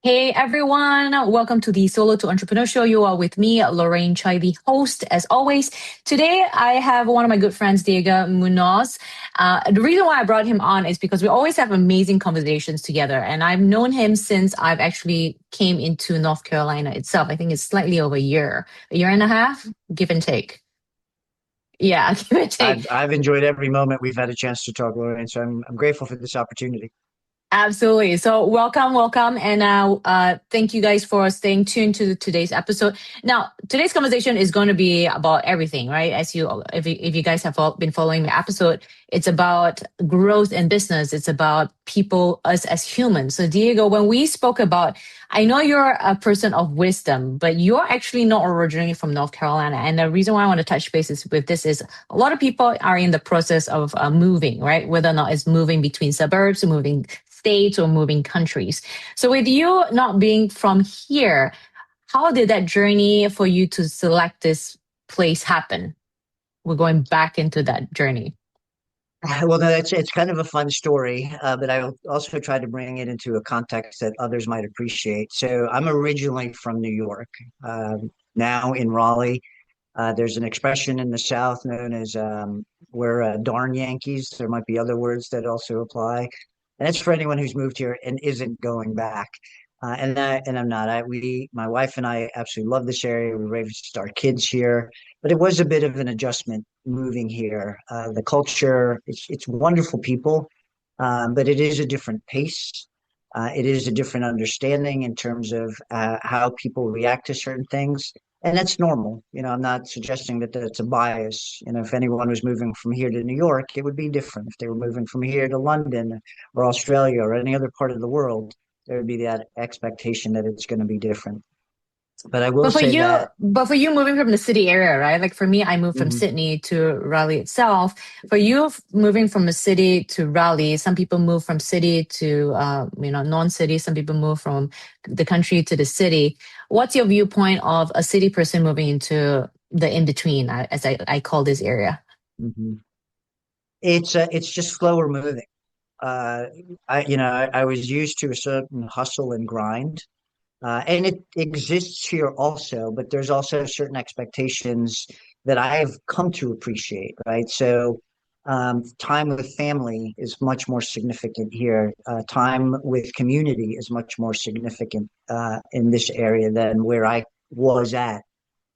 Hey everyone, welcome to the Solo to Entrepreneur Show. You are with me, Lorraine Choi, the host, as always. Today, I have one of my good friends, Diego Munoz. The reason why I brought him on is because we always have amazing conversations together, and I've known him since I've actually came into North Carolina itself. I think it's slightly over a year and a half, give and take. Yeah, give and take. I've enjoyed every moment we've had a chance to talk, Lauren. So I'm grateful for this opportunity. Absolutely. So welcome, and thank you guys for staying tuned to today's episode. Now, today's conversation is going to be about everything, right? If you guys have been following the episode, it's about growth in business. It's about people, us as humans. So, Diego, when we spoke about, I know you're a person of wisdom, but you're actually not originally from North Carolina. And the reason why I want to touch bases with this is a lot of people are in the process of moving, right? Whether or not it's moving between suburbs, moving states or moving countries. So with you not being from here, how did that journey for you to select this place happen? We're going back into that journey. Well, no, it's kind of a fun story, but I also try to bring it into a context that others might appreciate. So I'm originally from New York, now in Raleigh. There's an expression in the South known as we're darn Yankees. There might be other words that also apply, and it's for anyone who's moved here and isn't going back. I'm not. My wife and I absolutely love this area. We raised our kids here, but it was a bit of an adjustment moving here. The culture, it's wonderful people, but it is a different pace. It is a different understanding in terms of how people react to certain things. And that's normal. I'm not suggesting that that's a bias. If anyone was moving from here to New York, it would be different. If they were moving from here to London or Australia or any other part of the world, there would be that expectation that it's going to be different. But I will say that. But for you moving from the city area, right? Like for me, I moved from Mhm. Sydney to Raleigh itself. For you moving from a city to Raleigh, some people move from city to, non-city. Some people move from the country to the city. What's your viewpoint of a city person moving into the in-between, as I call this area? Mhm. It's just slower moving. Uh, I was used to a certain hustle and grind. And it exists here also, but there's also certain expectations that I've come to appreciate, right? So, time with family is much more significant here. Time with community is much more significant in this area than where I was at.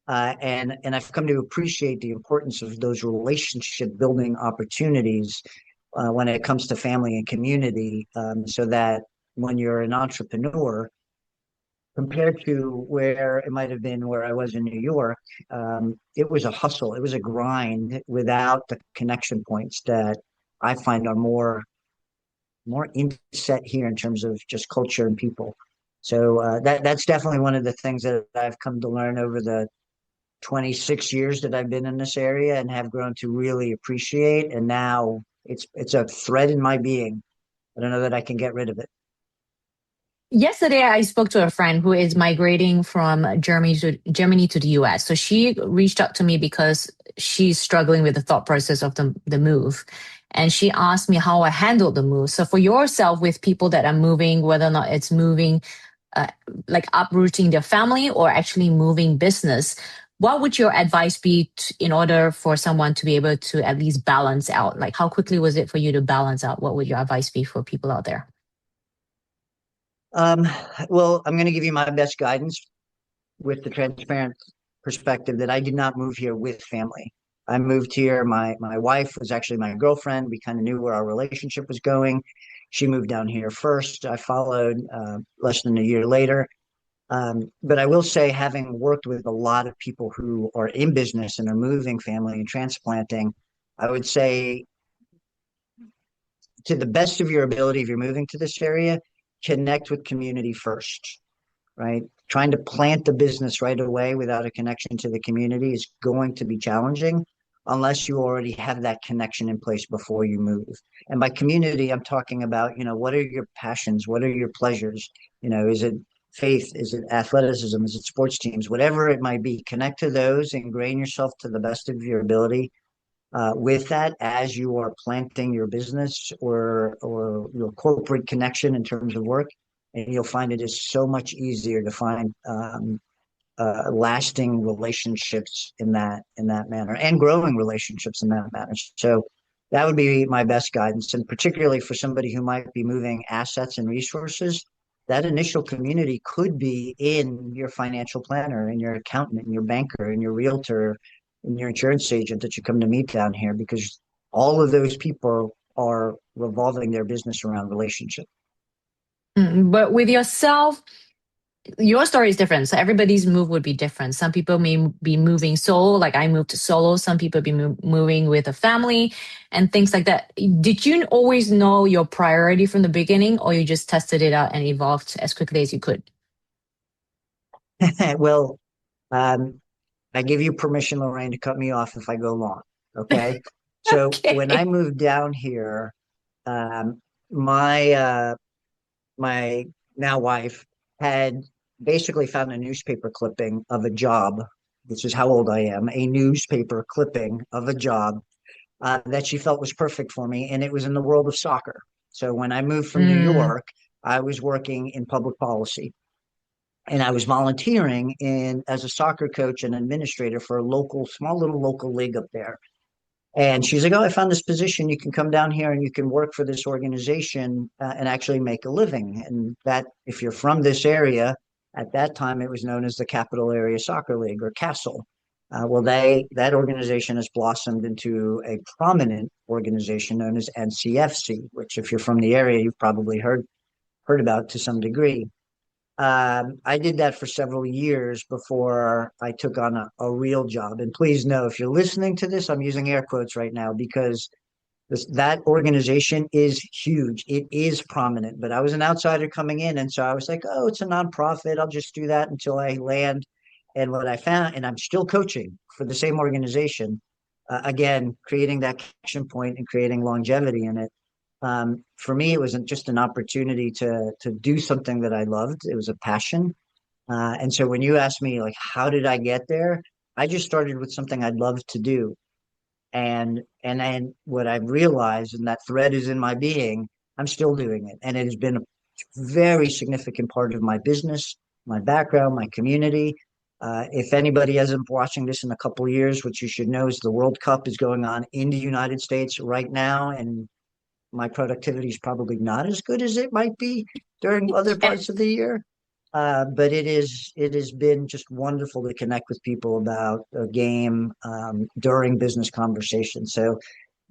And I've come to appreciate the importance of those relationship building opportunities when it comes to family and community, so that when you're an entrepreneur, compared to where it might have been where I was in New York, it was a hustle, it was a grind without the connection points that I find are more inset here in terms of just culture and people. So that's definitely one of the things that I've come to learn over the 26 years that I've been in this area and have grown to really appreciate. And now it's a thread in my being. I don't know that I can get rid of it. Yesterday, I spoke to a friend who is migrating from Germany to the US. So she reached out to me because she's struggling with the thought process of the move. And she asked me how I handled the move. So for yourself, with people that are moving, whether or not it's moving, uh, like uprooting their family or actually moving business, what would your advice be in order for someone to be able to at least balance out? Like, how quickly was it for you to balance out? What would your advice be for people out there? Um, well, I'm going to give you my best guidance with the transparent perspective that I did not move here with family. I moved here. My wife was actually my girlfriend. We kind of knew where our relationship was going. She moved down here first. I followed less than a year later. But I will say, having worked with a lot of people who are in business and are moving family and transplanting, I would say, to the best of your ability, if you're moving to this area, connect with community first, right? Trying to plant the business right away without a connection to the community is going to be challenging unless you already have that connection in place before you move. And by community, I'm talking about, what are your passions? What are your pleasures? Is it faith? Is it athleticism? Is it sports teams? Whatever it might be, connect to those, ingrain yourself to the best of your ability with that as you are planting your business or your corporate connection in terms of work, and you'll find it is so much easier to find lasting relationships in that manner, and growing relationships in that manner. So that would be my best guidance, and particularly for somebody who might be moving assets and resources. That initial community could be in your financial planner, and your accountant, and your banker, and your realtor, and your insurance agent that you come to meet down here, because all of those people are revolving their business around relationship. But with yourself, your story is different. So everybody's move would be different. Some people may be moving solo, like I moved to solo. Some people be moving with a family and things like that. Did you always know your priority from the beginning, or you just tested it out and evolved as quickly as you could? Well, um, I give you permission, Lorraine, to cut me off if I go long. Okay. So when I Okay. moved down here, um, my my now wife had basically found a newspaper clipping of a job. This is how old I am. A newspaper clipping of a job that she felt was perfect for me, and it was in the world of soccer. So when I moved from New Mm, York, I was working in public policy, and I was volunteering in as a soccer coach and administrator for a local, small little local league up there. And she's like, "Oh, I found this position. You can come down here and you can work for this organization and actually make a living." And that, if you're from this area, at that time it was known as the Capital Area Soccer League, or Castle. Well, that organization has blossomed into a prominent organization known as NCFC, which, if you're from the area, you've probably heard about to some degree. I did that for several years before I took on a real job. And please know, if you're listening to this, I'm using air quotes right now, because that organization is huge. It is prominent, but I was an outsider coming in. And so I was like, oh, it's a nonprofit. I'll just do that until I land. And what I found, and I'm still coaching for the same organization, again, creating that connection point and creating longevity in it. For me, it wasn't just an opportunity to do something that I loved. It was a passion. And so when you ask me, like, how did I get there? I just started with something I'd love to do. And then what I've realized, and that thread is in my being, I'm still doing it. And it has been a very significant part of my business, my background, my community. If anybody isn't watching this in a couple of years, what you should know is the World Cup is going on in the United States right now, and my productivity is probably not as good as it might be during other yeah. parts of the year. But it has been just wonderful to connect with people about a game during business conversations. So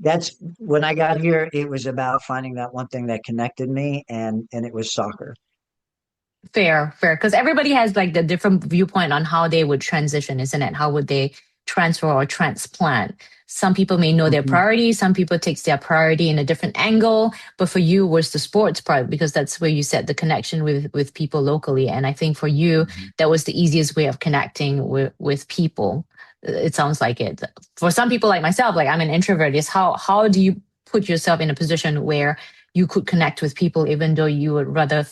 that's when I got here. It was about finding that one thing that connected me, and it was soccer. Fair, fair. Because everybody has like the different viewpoint on how they would transition, isn't it? How would they transfer or transplant? Some people may know their Mhm. priority. Some people takes their priority in a different angle. But for you, was the sports part because that's where you set the connection with people locally. And I think for you, Mhm. that was the easiest way of connecting with people. It sounds like it. For some people like myself, like I'm an introvert. Is how do you put yourself in a position where you could connect with people even though you would rather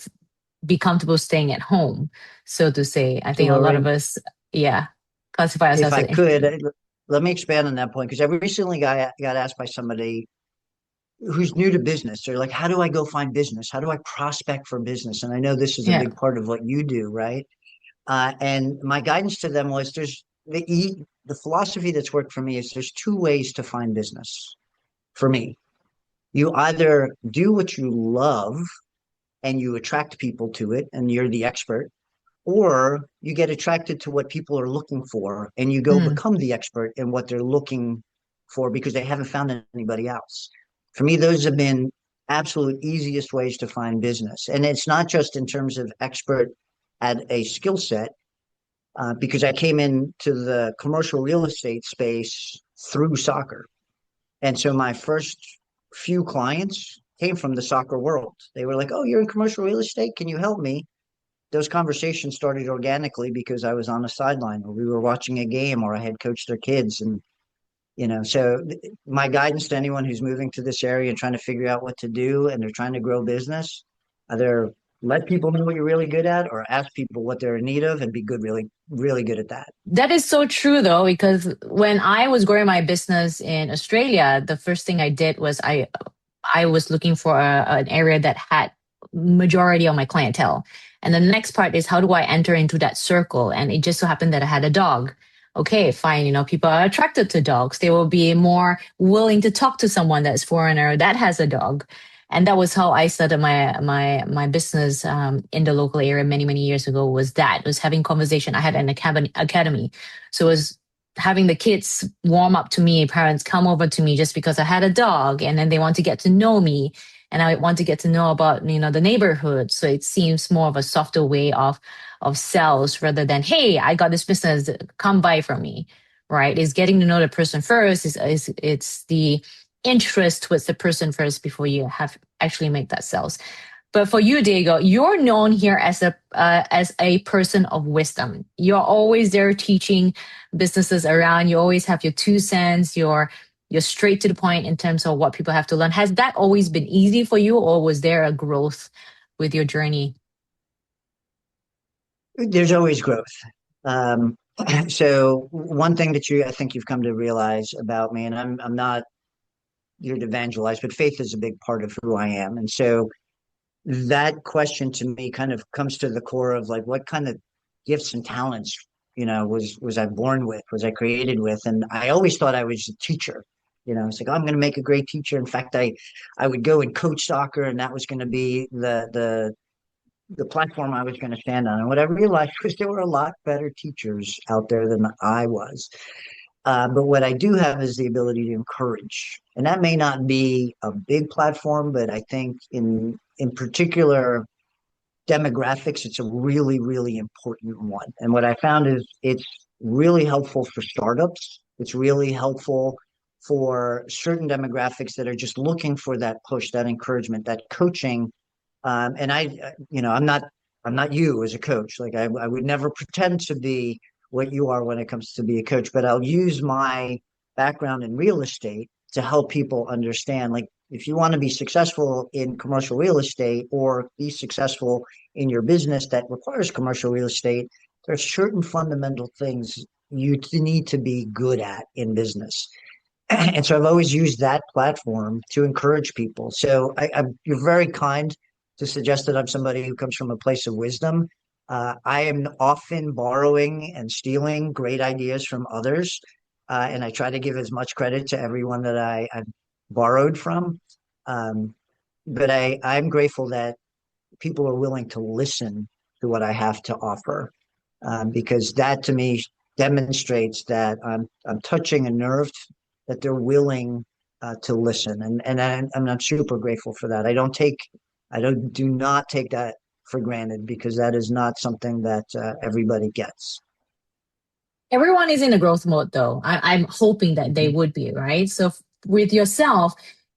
be comfortable staying at home, so to say. I So, think a lot of Lorraine, us, yeah, classify if ourselves I as could, introverted. let me expand on that point, because I recently got asked by somebody who's new to business. They're like, how do I go find business? How do I prospect for business? And I know this is a Yeah. big part of what you do, right? And my guidance to them was, the philosophy that's worked for me is there's two ways to find business for me. You either do what you love and you attract people to it and you're the expert, or you get attracted to what people are looking for and you go Mm, become the expert in what they're looking for because they haven't found anybody else. For me, those have been absolute easiest ways to find business. And it's not just in terms of expert at a skill set, because I came into the commercial real estate space through soccer. And so my first few clients came from the soccer world. They were like, "Oh, you're in commercial real estate. Can you help me?" Those conversations started organically because I was on the sideline, or we were watching a game, or I had coached their kids. And, so my guidance to anyone who's moving to this area and trying to figure out what to do and they're trying to grow business, either let people know what you're really good at, or ask people what they're in need of and be good, really, really good at that. that is so true though, because when I was growing my business in Australia, the first thing I did was I was looking for an area that had majority of my clientele. And the next part is how do I enter into that circle? And it just so happened that I had a dog. Okay, fine. People are attracted to dogs. They will be more willing to talk to someone that's foreigner that has a dog. And that was how I started my business in the local area many years ago. Was having conversation. I had an academy, so it was having the kids warm up to me, parents come over to me just because I had a dog, and then they want to get to know me, and I want to get to know about the neighborhood. So it seems more of a softer way of sales rather than, hey, I got this business, come buy from me. Right? Is getting to know the person first. Is it's the interest towards the person first before you have actually make that sales. But for you, Diego, you're known here as a person of wisdom. You're always there teaching businesses around. You always have your 2 cents. You're straight to the point in terms of what people have to learn. Has that always been easy for you, or was there a growth with your journey? There's always growth. Um, so one thing that I think you've come to realize about me, and I'm not here to evangelize, but faith is a big part of who I am. And so that question to me kind of comes to the core of like, what kind of gifts and talents, was I born with, was I created with? And I always thought I was a teacher. It's like, oh, I'm going to make a great teacher. In fact, I would go and coach soccer, and that was going to be the platform I was going to stand on. And what I realized was there were a lot better teachers out there than I was. But what I do have is the ability to encourage, and that may not be a big platform, but I think in particular demographics, it's a really important one. And what I found is it's really helpful for startups. It's really helpful for certain demographics that are just looking for that push, that encouragement, that coaching. And I'm not you as a coach. Like I would never pretend to be what you are when it comes to be a coach, but I'll use my background in real estate to help people understand, like, if you want to be successful in commercial real estate or be successful in your business that requires commercial real estate, there are certain fundamental things you need to be good at in business. And so I've always used that platform to encourage people. So you're very kind to suggest that I'm somebody who comes from a place of wisdom. I am often borrowing and stealing great ideas from others, and I try to give as much credit to everyone that I've borrowed from. Um, but I'm grateful that people are willing to listen to what I have to offer, because that to me demonstrates that I'm touching a nerve, that they're willing to listen, and I'm super grateful for that. I do not take that for granted, because that is not something that everybody gets. Everyone is in a growth mode, though. I'm hoping that they Mhm. would be, right? So with yourself,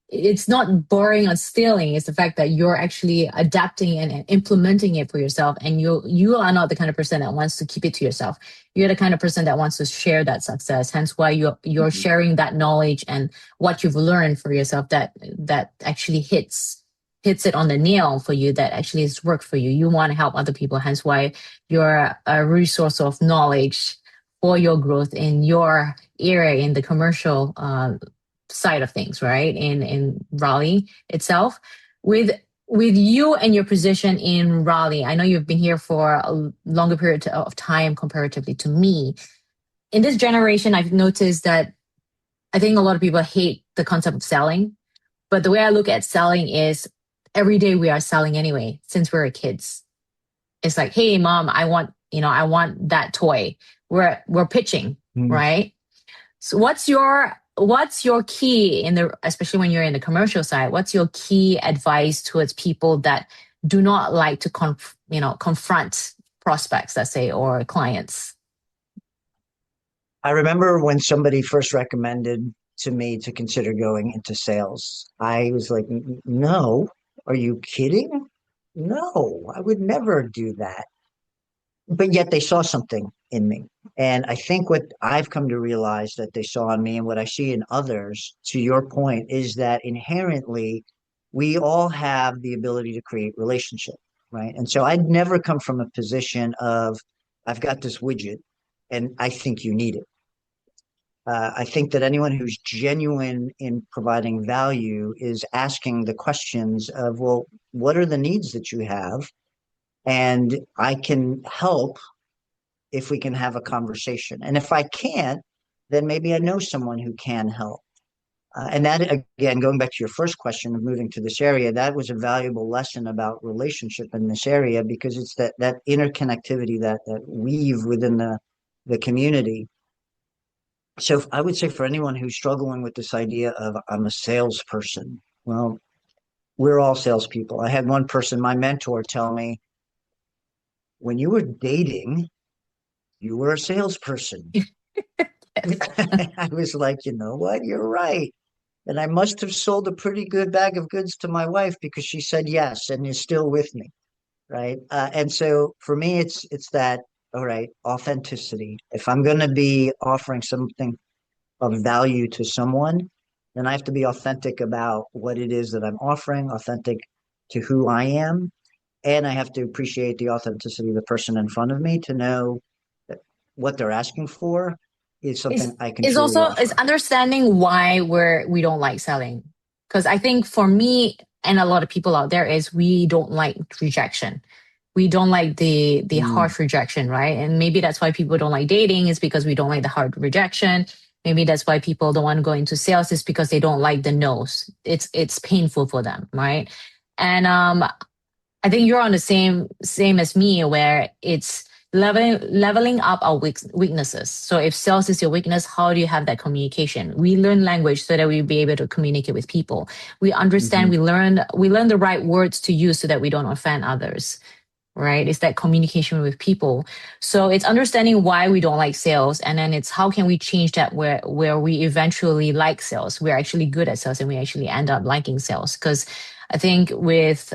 it's not boring or stealing. It's the fact that you're actually adapting and implementing it for yourself. And you are not the kind of person that wants to keep it to yourself. You're the kind of person that wants to share that success. Hence why you're Mhm. sharing that knowledge and what you've learned for yourself that actually hits it on the nail for you, that actually has worked for you. You want to help other people. Hence why you're a resource of knowledge for your growth in your area in the commercial side of things, right? In Raleigh itself. With with you and your position in Raleigh, I know you've been here for a longer period of time comparatively to me. In this generation, I've noticed that I think a lot of people hate the concept of selling. But the way I look at selling is every day we are selling anyway, since we're kids. It's like, hey, mom, I want that toy. We're pitching, Mhm. right? So what's your key in the, especially when you're in the commercial side, what's your key advice towards people that do not like to confront prospects, let's say, or clients? I remember when somebody first recommended to me to consider going into sales. I was like, No, are you kidding? No, I would never do that." But yet they saw something in me. And I think what I've come to realize that they saw in me, and what I see in others, to your point, is that inherently we all have the ability to create relationship, right? And so I'd never come from a position of, I've got this widget and I think you need it. I think that anyone who's genuine in providing value is asking the questions of, well, what are the needs that you have? And I can help if we can have a conversation. And if I can't, then maybe I know someone who can help. And that, again, going back to your first question of moving to this area, that was a valuable lesson about relationship in this area because it's that interconnectivity, that weave within the community. So I would say for anyone who's struggling with this idea of I'm a salesperson, well, we're all salespeople. I had one person, my mentor, tell me, when you were dating, you were a salesperson. I was like, you know what? You're right. And I must have sold a pretty good bag of goods to my wife because she said yes and is still with me. Right. And so for me, it's that, all right, authenticity. If I'm going to be offering something of value to someone, then I have to be authentic about what it is that I'm offering, authentic to who I am. And I have to appreciate the authenticity of the person in front of me to know that what they're asking for is Is something I can is truly also is offer. understanding why we don't like selling. Because I think for me and a lot of people out there is we don't like rejection. We don't like the Mm, harsh rejection, right? And maybe that's why people don't like dating is because we don't like the hard rejection. Maybe that's why people don't want to go into sales is because they don't like the no's. It's painful for them, right? And I think you're on the same as me, where it's leveling up our weaknesses. So if sales is your weakness, how do you have that communication? We learn language so that we be able to communicate with people. We understand. mhm. We learn the right words to use so that we don't offend others. Right? It's that communication with people. So it's understanding why we don't like sales, and then it's how can we change that where we eventually like sales. We're actually good at sales, and we actually end up liking sales because I think with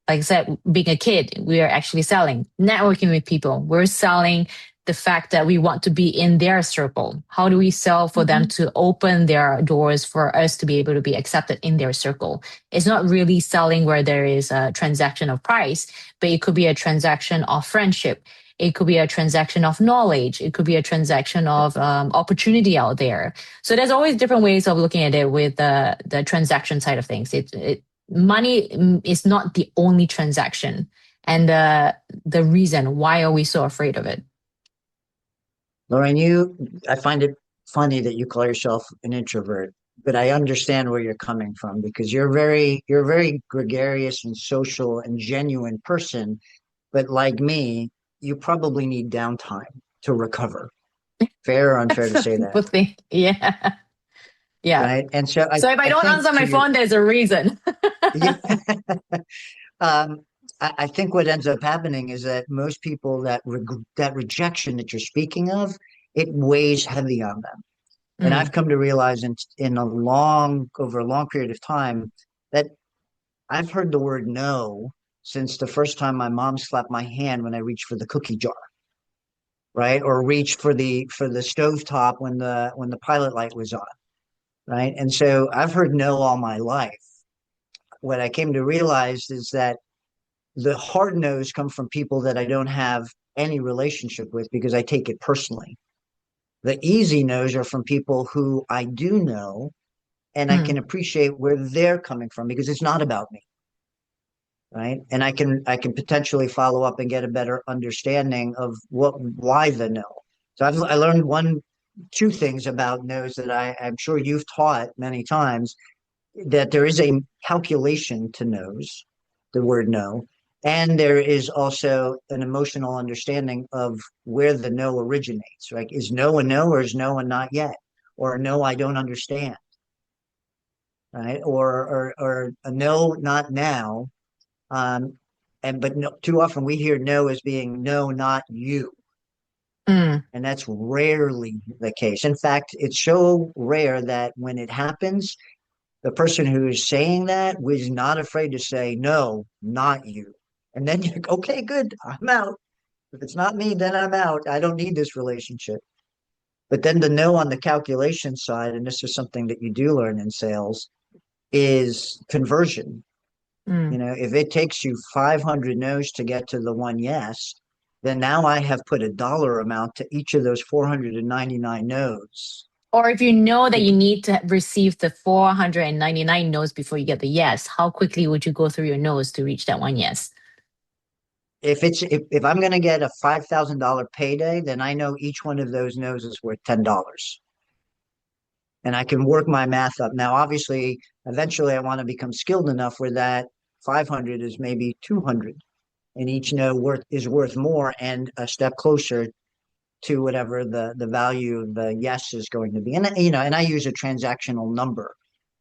like I said, being a kid, we are actually selling, networking with people. We're selling the fact that we want to be in their circle. How do we sell for them Mhm. to open their doors for us to be able to be accepted in their circle? It's not really selling where there is a transaction of price, but it could be a transaction of friendship. It could be a transaction of knowledge. It could be a transaction of opportunity out there. So there's always different ways of looking at it with the transaction side of things. Money is not the only transaction and the reason why are we so afraid of it. Lauren, I find it funny that you call yourself an introvert, but I understand where you're coming from because you're a very gregarious and social and genuine person. But like me, you probably need downtime to recover. Fair or unfair to say that, People think, yeah, yeah. right? And so So if I I don't think answer to my your, phone, there's a reason. yeah, um, I think what ends up happening is that most people that rejection that you're speaking of, it weighs heavy on them. And I've Mm, come to realize in over a long period of time that I've heard the word no since the first time my mom slapped my hand when I reached for the cookie jar, right? Or reached for the stove top when the pilot light was on, right? And so I've heard no all my life. What I came to realize is that the hard no's come from people that I don't have any relationship with because I take it personally. The easy no's are from people who I do know and I can mm, appreciate where they're coming from because it's not about me, right? And I can potentially follow up and get a better understanding of why the no. So I learned two things about no's that I'm sure you've taught many times, that there is a calculation to no's, the word no, and there is also an emotional understanding of where the no originates. Right? Is no a no, or is no a not yet, or no I don't understand, right? Or a no not now. Um, and but no, too often we hear no as being no, not you. mm, And that's rarely the case. In fact, it's so rare that when it happens, the person who is saying that was not afraid to say, no, not you. And then you're like, okay, good, I'm out. If it's not me, then I'm out. I don't need this relationship. But then the no on the calculation side, and this is something that you do learn in sales, is conversion. mm, If it takes you 500 no's to get to the one yes, then now I have put a dollar amount to each of those 499 no's. Or if you know that If you need to receive the 499 no's before you get the yes, how quickly would you go through your no's to reach that one yes? if I'm going to get a $5,000 payday, then I know each one of those no's is worth $10. And I can work my math up. Now, obviously, eventually I want to become skilled enough where that 500 is maybe 200 and each no worth is worth more and a step closer to whatever the value of the yes is going to be. And and I use a transactional number.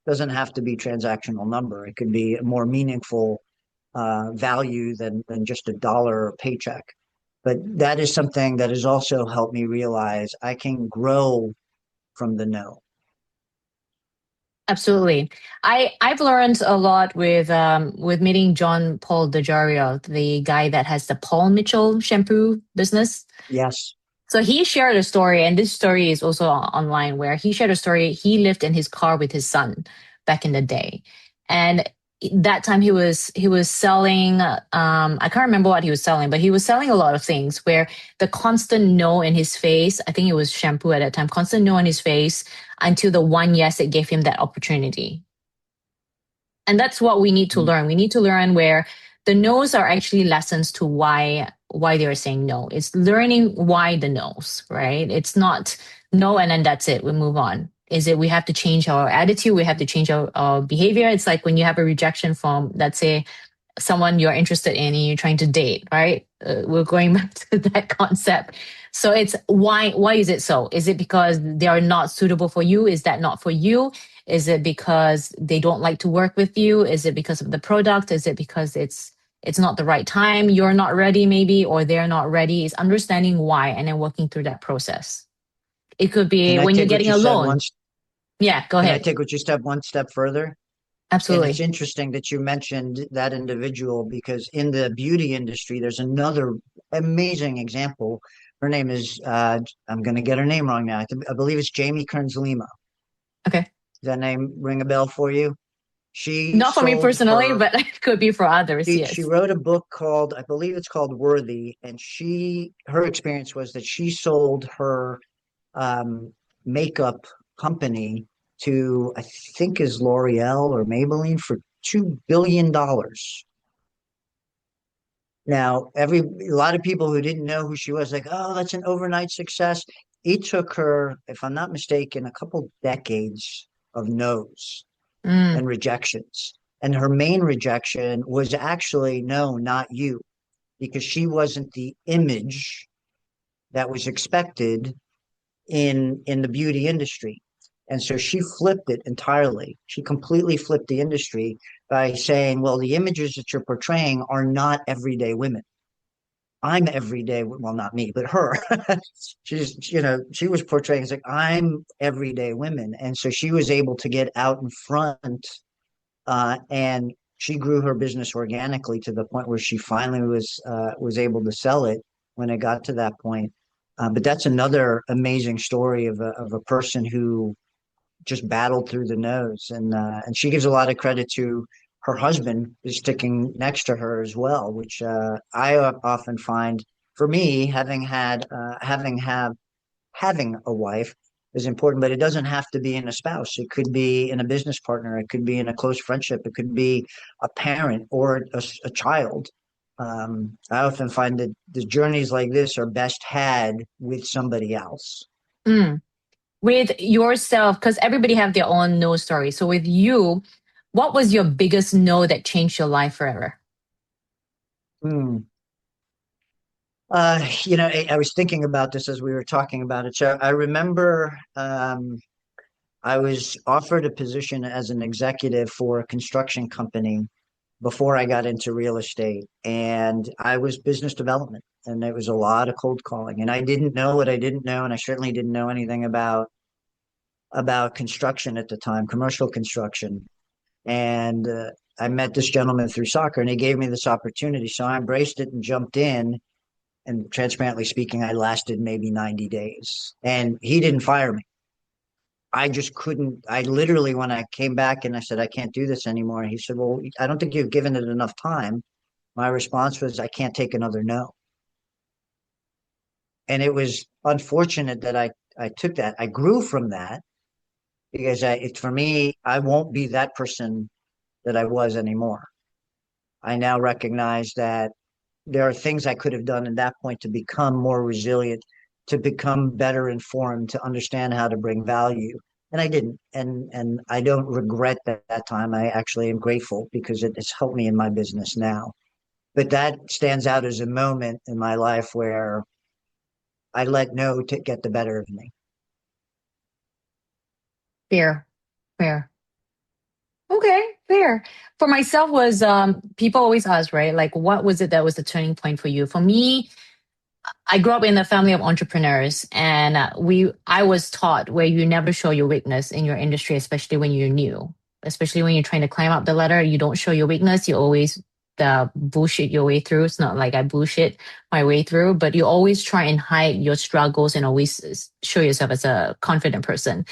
It doesn't have to be transactional number. It could be a more meaningful value than just a dollar or paycheck. But that is something that has also helped me realize I can grow from the no. Absolutely. I've learned a lot with meeting John Paul DeJario, the guy that has the Paul Mitchell shampoo business. Yes. So he shared a story, and this story is also online, where he shared a story. He lived in his car with his son back in the day, and that time he was selling. I can't remember what he was selling, but he was selling a lot of things. Where the constant no in his face, I think it was shampoo at that time, constant no in his face until the one yes that gave him that opportunity. And that's what we need to learn. We need to learn where the no's are actually lessons to why they're saying no. It's learning why the no's, right? It's not no and then that's it. We move on. Is it we have to change our attitude? We have to change our behavior. It's like when you have a rejection from, let's say, someone you're interested in and you're trying to date, right? We're going back to that concept. So it's why is it so? Is it because they are not suitable for you? Is that not for you? Is it because they don't like to work with you? Is it because of the product? Is it because it's not the right time? You're not ready maybe, or they're not ready. It's understanding why and then working through that process. It could Can be I when you're take what getting you a said loan. once? Yeah, go Can I ahead. take what you said one step further? And it's Absolutely. interesting that you mentioned that individual because in the beauty industry, there's another amazing example. Her name is, I'm going to get her name wrong now. I believe it's Jamie Kearns Lima. Okay. Does that name ring a bell for you? She Not for me sold personally, her, but it could be for others. she Yes. wrote a book called, I believe it's called Worthy. And her experience was that she sold her um, makeup company to, I think is L'Oreal or Maybelline for $2 billion. Now, a lot of people who didn't know who she was, like, oh, that's an overnight success. It took her, if I'm not mistaken, a couple decades of no's Mm, and rejections. And her main rejection was actually, no, not you, because she wasn't the image that was expected in the beauty industry. And so she flipped it entirely. She completely flipped the industry by saying, well, the images that you're portraying are not everyday women. I'm everyday, well, not me, but her. She was portraying as like, I'm everyday women. And so she was able to get out in front and she grew her business organically to the point where she finally was able to sell it when it got to that point. But that's another amazing story of a person who just battled through the nose, and she gives a lot of credit to her husband is sticking next to her as well, which I often find for me having a wife is important, but it doesn't have to be in a spouse. It could be in a business partner. It could be in a close friendship. It could be a parent or a child. I often find that the journeys like this are best had with somebody else. mm. With yourself, because everybody have their own no story. So with you, what was your biggest no that changed your life forever? Hmm. I was thinking about this as we were talking about it. So I remember I was offered a position as an executive for a construction company before I got into real estate, and I was business development, and it was a lot of cold calling, and I didn't know what I didn't know, and I certainly didn't know anything about construction at the time, commercial construction, and I met this gentleman through soccer, and he gave me this opportunity, so I embraced it and jumped in. And transparently speaking, I lasted maybe 90 days, and he didn't fire me. I just couldn't. I literally, when I came back and I said, I can't do this anymore, he said, well, I don't think you've given it enough time. My response was, I can't take another no. And it was unfortunate that I took that. I grew from that because for me, I won't be that person that I was anymore. I now recognize that there are things I could have done at that point to become more resilient, to become better informed, to understand how to bring value. And I didn't. And I don't regret that time. I actually am grateful because it's helped me in my business now. But that stands out as a moment in my life where I let no to get the better of me. Fair, fair. Okay, fair. For myself was people always ask, right? Like what was it that was the turning point for you? For me, I grew up in a family of entrepreneurs, and I was taught where you never show your weakness in your industry, especially when you're new, especially when you're trying to climb up the ladder. You don't show your weakness. You always bullshit your way through. It's not like I bullshit my way through, but you always try and hide your struggles and always show yourself as a confident person.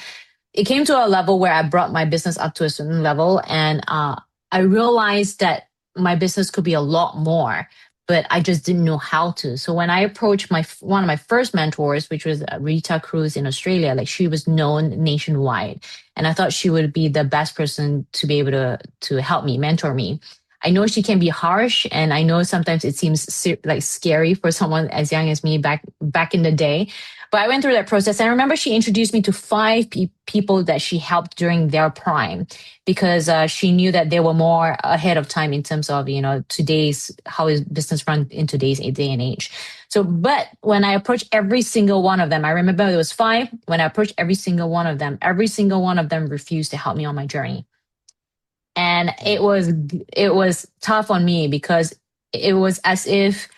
It came to a level where I brought my business up to a certain level, and I realized that my business could be a lot more, but I just didn't know how to. So when I approached my one of my first mentors, which was Rita Cruz in Australia, like she was known nationwide, and I thought she would be the best person to be able to help me, mentor me. I know she can be harsh, and I know sometimes it seems like scary for someone as young as me back in the day. But I went through that process. And I remember she introduced me to five people that she helped during their prime because she knew that they were more ahead of time in terms of, today's, how is business run in today's day and age. So, but when I approached every single one of them, I remember there was five. When I approached every single one of them refused to help me on my journey. And it was tough on me because it was as if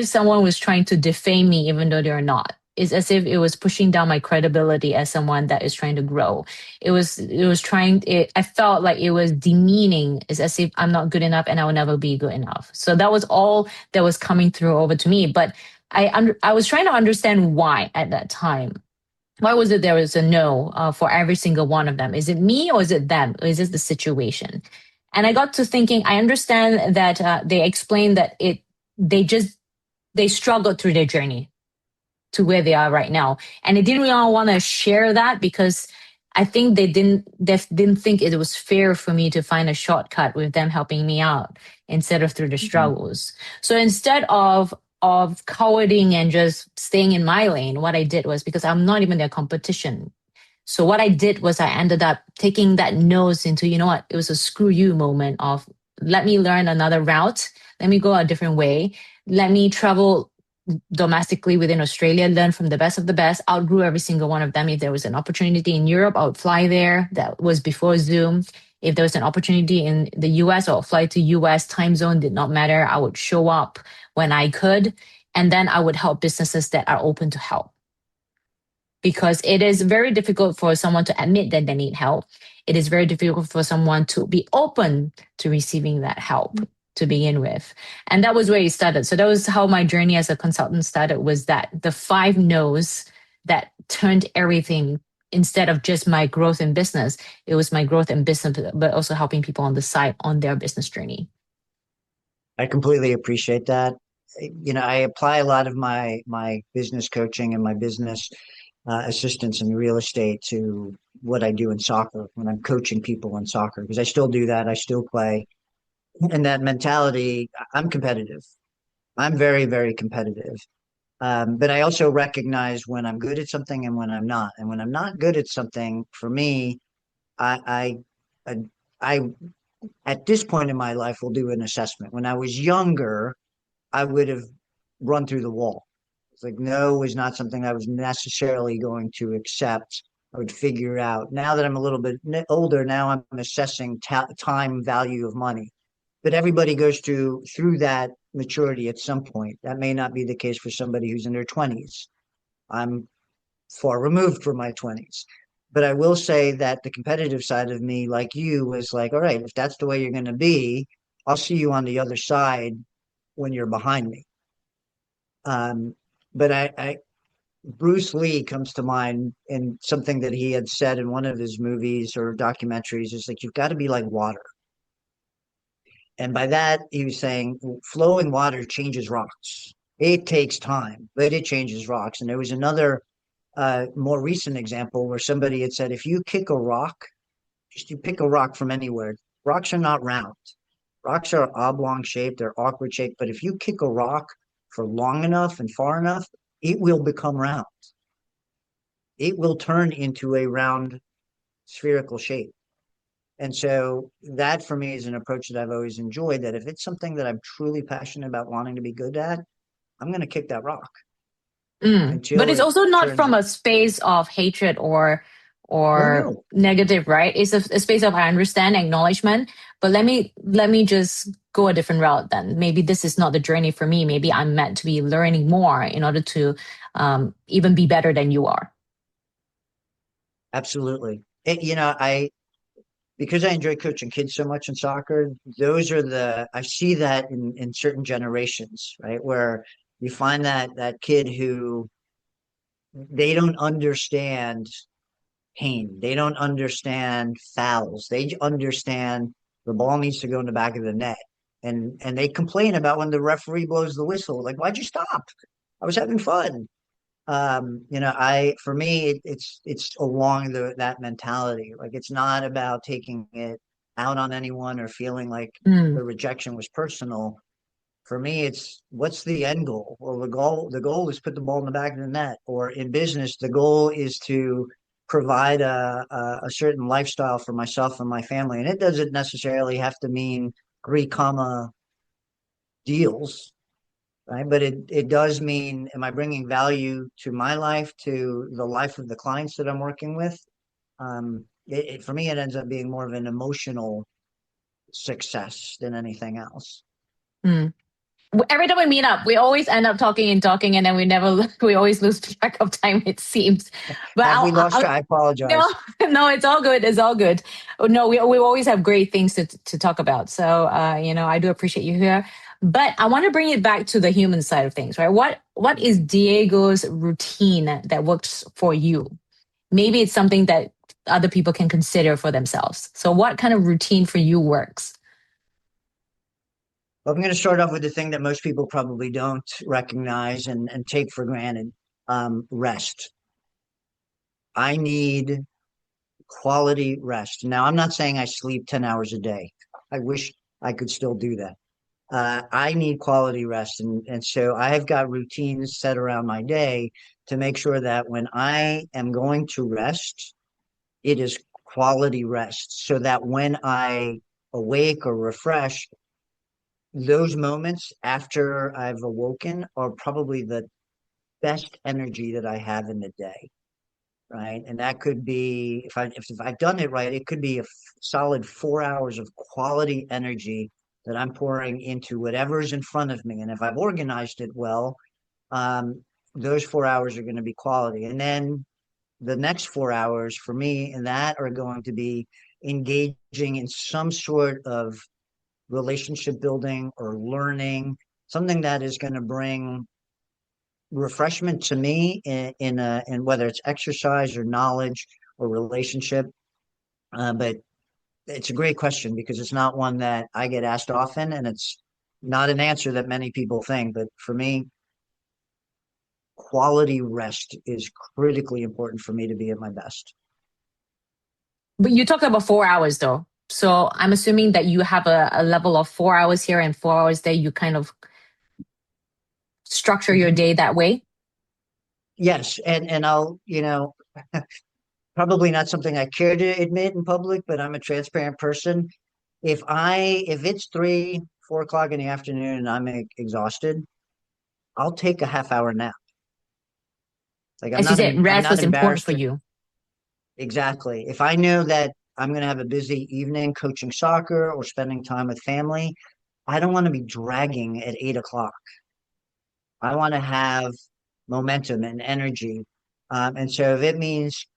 someone was trying to defame me even though they're not. It's as if it was pushing down my credibility as someone that is trying to grow. I felt like it was demeaning. It's as if I'm not good enough and I will never be good enough. So that was all that was coming through over to me. But I was trying to understand why at that time. Why was it there was a no for every single one of them? Is it me or is it them? Or is it the situation? And I got to thinking, I understand that they explained that they struggled through their journey to where they are right now. And they didn't really want to share that because I think they didn't think it was fair for me to find a shortcut with them helping me out instead of through the Mhm. struggles. So instead of cowarding and just staying in my lane, what I did was, because I'm not even their competition. So what I did was I ended up taking that nose into, you know what, it was a screw you moment of let me learn another route. Let me go a different way. Let me travel domestically within Australia, learn from the best of the best, outgrew every single one of them. If there was an opportunity in Europe, I would fly there. That was before Zoom. If there was an opportunity in the US, I would fly to US. Time zone did not matter. I would show up when I could. And then I would help businesses that are open to help, because it is very difficult for someone to admit that they need help. It is very difficult for someone to be open to receiving that help to begin with. And that was where it started. So that was how my journey as a consultant started, was that the five no's that turned everything. Instead of just my growth in business, it was my growth in business, but also helping people on the side on their business journey. I completely appreciate that. I apply a lot of my business coaching and my business assistance in real estate to what I do in soccer when I'm coaching people in soccer, because I still do that. I still play. And that mentality, I'm competitive. I'm very, very competitive. But I also recognize when I'm good at something and when I'm not. And when I'm not good at something, for me, I, I, I at this point in my life will do an assessment. When I was younger, I would have run through the wall. It's like no was not something I was necessarily going to accept. I would figure out. Now that I'm a little bit older, now I'm assessing time value of money. But everybody goes through that maturity at some point. That may not be the case for somebody who's in their 20s. I'm far removed from my 20s. But I will say that the competitive side of me, like you, was like, all right, if that's the way you're going to be, I'll see you on the other side when you're behind me. Um, but Bruce Lee comes to mind, and something that he had said in one of his movies or documentaries is like, you've got to be like water. And by that, he was saying flowing water changes rocks. It takes time, but it changes rocks. And there was another more recent example where somebody had said, if you kick a rock, just you pick a rock from anywhere, rocks are not round. Rocks are oblong shaped, they're awkward shaped, but if you kick a rock for long enough and far enough, it will become round. It will turn into a round spherical shape. And so that for me is an approach that I've always enjoyed, that if it's something that I'm truly passionate about wanting to be good at, I'm going to kick that rock But until it's it also not turns. from a space of hatred No, or no, negative, right? It's a space of I understand, acknowledgement. But let me just go a different route then. Maybe this is not the journey for me. Maybe I'm meant to be learning more in order to even be better than you are. absolutely. Because I enjoy coaching kids so much in soccer, those are I see that in certain generations, right? Where you find that kid who they don't understand pain. They don't understand fouls. They understand the ball needs to go in the back of the net. And they complain about when the referee blows the whistle. Like, why'd you stop? I was having fun. I for me it's along that mentality. Like it's not about taking it out on anyone or feeling like Mm, the rejection was personal. For me, it's what's the end goal? Well, the goal is put the ball in the back of the net. Or in business, the goal is to provide a certain lifestyle for myself and my family. And it doesn't necessarily have to mean 3 comma deals, right? But it does mean, am I bringing value to my life, to the life of the clients that I'm working with? For me, it ends up being more of an emotional success than anything else. mm. Every time we meet up, we always end up talking and talking, and then we always lose track of time. It seems, but Have we lost track? I no, apologize. no, it's all good. It's all good. No, we always have great things to talk about. So, I do appreciate you here. But I want to bring it back to the human side of things, right? What is Diego's routine that works for you? Maybe it's something that other people can consider for themselves. So, what kind of routine for you works? Well, I'm going to start off with the thing that most people probably don't recognize and take for granted, rest. I need quality rest. Now, I'm not saying I sleep 10 hours a day. I wish I could still do that. I need quality rest. And so I've got routines set around my day to make sure that when I am going to rest, it is quality rest so that when I awake or refresh, those moments after I've awoken are probably the best energy that I have in the day, right? And that could be if I've done it right, it could be a solid 4 hours of quality energy that I'm pouring into whatever's in front of me. And if I've organized it well, um, those 4 hours are going to be quality. And then the next 4 hours for me and that are going to be engaging in some sort of relationship building or learning, something that is going to bring refreshment to me in whether it's exercise or knowledge or relationship. But it's a great question because it's not one that I get asked often, and it's not an answer that many people think. But for me, quality rest is critically important for me to be at my best. But you talked about 4 hours though. So I'm assuming that you have a level of 4 hours here and 4 hours there. You kind of structure your day that way. Yes, and I'll probably not something I care to admit in public, but I'm a transparent person. If it's 3, 4 o'clock in the afternoon and I'm exhausted, I'll take a half hour nap. Like As you said, I'm rest not is important embarrassed for to. you. Exactly. If I know that I'm going to have a busy evening coaching soccer or spending time with family, I don't want to be dragging at 8 o'clock. I want to have momentum and energy. And so if it means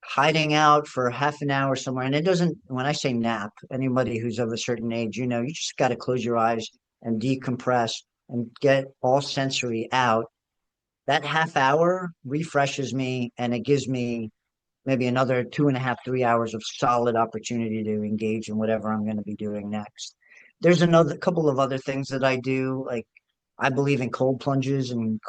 hiding out for half an hour somewhere, and it doesn't, when I say nap, anybody who's of a certain age, you just got to close your eyes and decompress and get all sensory out. That half hour refreshes me and it gives me maybe another 2.5, 3 hours of solid opportunity to engage in whatever I'm going to be doing next. There's another couple of other things that I do. Like I believe in cold plunges and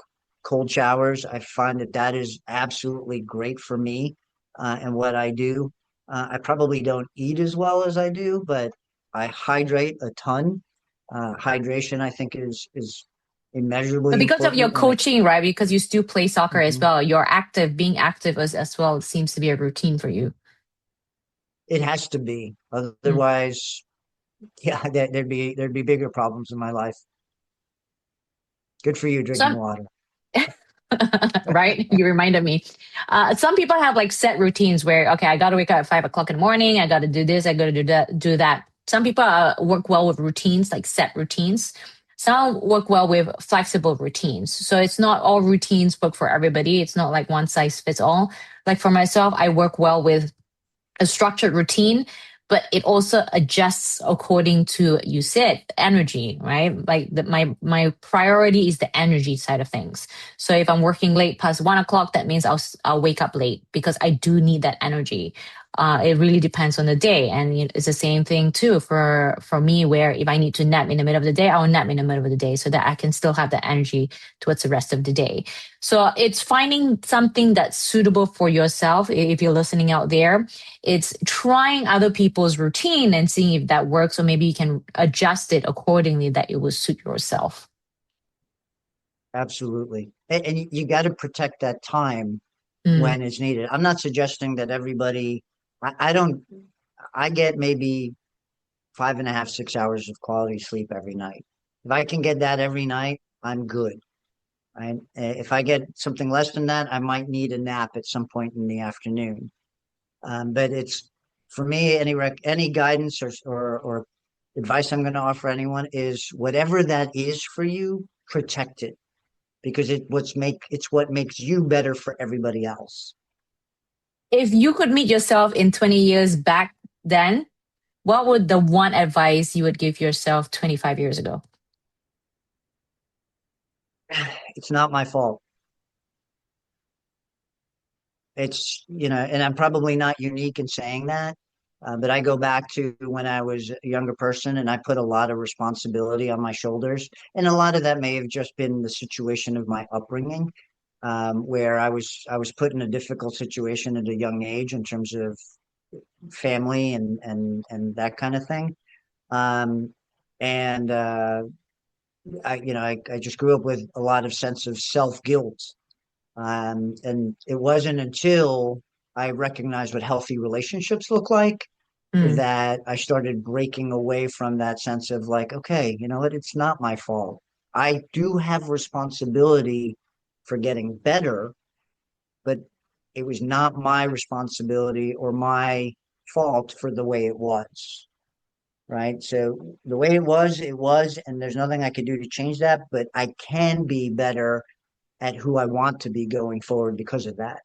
cold showers. I find that that is absolutely great for me and what I do. I probably don't eat as well as I do, but I hydrate a ton. Hydration, I think, is But immeasurably because of your important when it. coaching, right? Because you still play soccer as Mhm. well, you're active, being active as well seems to be a routine for you. It has to be. Mm. Otherwise, yeah, there'd be bigger problems in my life. Good for you drinking So water. right? You reminded me. Some people have like set routines where, okay, I got to wake up at 5 o'clock in the morning. I got to do this. I got to do that. Do that. Some people work well with routines, like set routines. Some work well with flexible routines. So it's not all routines work for everybody. It's not like one size fits all. Like for myself, I work well with a structured routine, but it also adjusts according to, you said, energy, right? Like my priority is the energy side of things. So if I'm working late past 1 o'clock, that means I'll wake up late because I do need that energy. It really depends on the day, and it's the same thing too for me. Where if I need to nap in the middle of the day, I'll nap in the middle of the day so that I can still have the energy towards the rest of the day. So it's finding something that's suitable for yourself. If you're listening out there, it's trying other people's routine and seeing if that works, or maybe you can adjust it accordingly that it will suit yourself. Absolutely. And you got to protect that time Mm, when it's needed. I'm not suggesting that everybody, I don't, I get maybe 5.5, 6 hours of quality sleep every night. If I can get that every night, I'm good. If I get something less than that, I might need a nap at some point in the afternoon. But it's for me, any guidance or advice I'm going to offer anyone is whatever that is for you, protect it because it's what makes you better for everybody else. if you could meet yourself in 20 years back then, what would the one advice you would give yourself 25 years ago? It's not my fault. And I'm probably not unique in saying that, but I go back to when I was a younger person and I put a lot of responsibility on my shoulders. And a lot of that may have just been the situation of my upbringing, where I was put in a difficult situation at a young age in terms of family and that kind of thing. Um, and I just grew up with a lot of sense of self guilt. And it wasn't until I recognized what healthy relationships look like Mm, that I started breaking away from that sense of like, okay, you know what? It's not my fault. I do have responsibility for getting better, but it was not my responsibility or my fault for the way it was. Right. So the way it was, and there's nothing I could do to change that, but I can be better at who I want to be going forward because of that.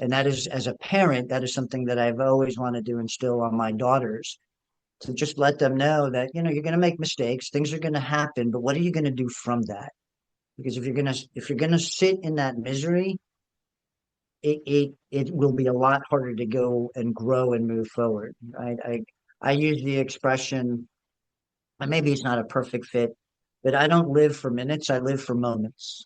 And that is, as a parent, that is something that I've always wanted to instill on my daughters to just let them know that, you're going to make mistakes, things are going to happen, but what are you going to do from that? Because if you're going to sit in that misery, it will be a lot harder to go and grow and move forward. I use the expression, and maybe it's not a perfect fit, but I don't live for minutes, I live for moments.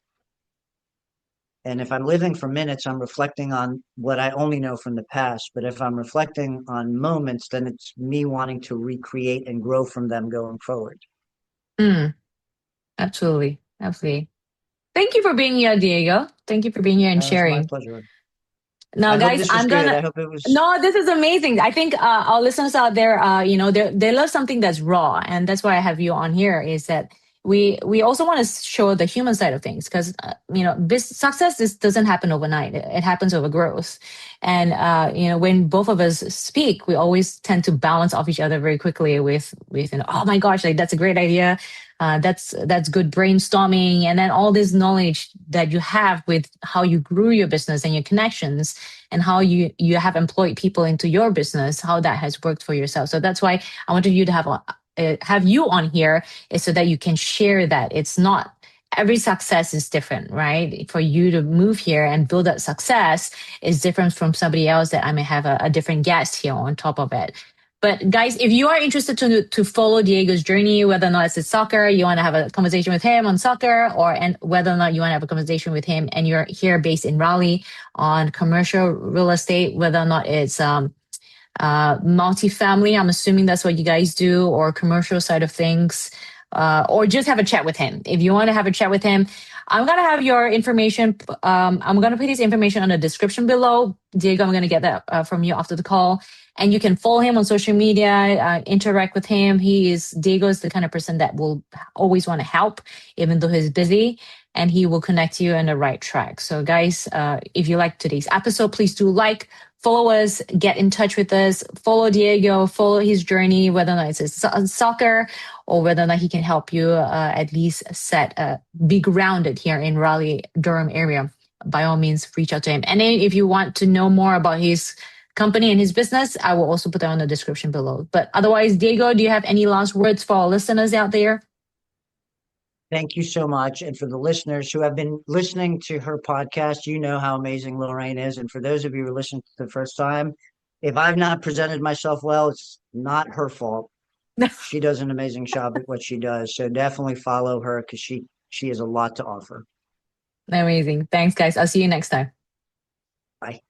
And if I'm living for minutes, I'm reflecting on what I only know from the past. But if I'm reflecting on moments, then it's me wanting to recreate and grow from them going forward. mm, absolutely. Absolutely. Thank you for being here, Diego. Thank you for being here and It's my sharing. pleasure. Now, I hope guys, this was I'm good. gonna. I hope it was. No, this is amazing. I think our listeners out there, they love something that's raw, and that's why I have you on here. Is that we also want to show the human side of things because this success doesn't happen overnight. It happens over growth, and when both of us speak, we always tend to balance off each other very quickly with oh my gosh, like that's a great idea. That's good brainstorming, and then all this knowledge that you have with how you grew your business and your connections and how you have employed people into your business, how that has worked for yourself. So that's why I wanted you to have you on here, is so that you can share that. It's not every success is different, right? For you to move here and build that success is different from somebody else that I may have a different guest here on top of it. But guys, if you are interested to follow Diego's journey, whether or not it's soccer, you want to have a conversation with him on soccer, or and whether or not you want to have a conversation with him, and you're here based in Raleigh on commercial real estate, whether or not it's multifamily, I'm assuming that's what you guys do, or commercial side of things, or just have a chat with him. If you want to have a chat with him, I'm going to have your information. I'm going to put his information on the description below. Diego, I'm going to get that from you after the call. And you can follow him on social media, interact with him. Diego is the kind of person that will always want to help, even though he's busy, and he will connect you on the right track. So guys, if you like today's episode, please do follow us, get in touch with us, follow Diego, follow his journey, whether or not it's soccer or whether or not he can help you at least be grounded here in Raleigh, Durham area. By all means, reach out to him. And then if you want to know more about his company and his business, I will also put that on the description below. But otherwise, Diego, do you have any last words for our listeners out there? Thank you so much. And for the listeners who have been listening to her podcast, you know how amazing Lorraine is. And for those of you who are listening for the first time, if I've not presented myself well, it's not her fault. She does an amazing job at what she does. So definitely follow her because she has a lot to offer. Amazing. Thanks, guys. I'll see you next time. Bye.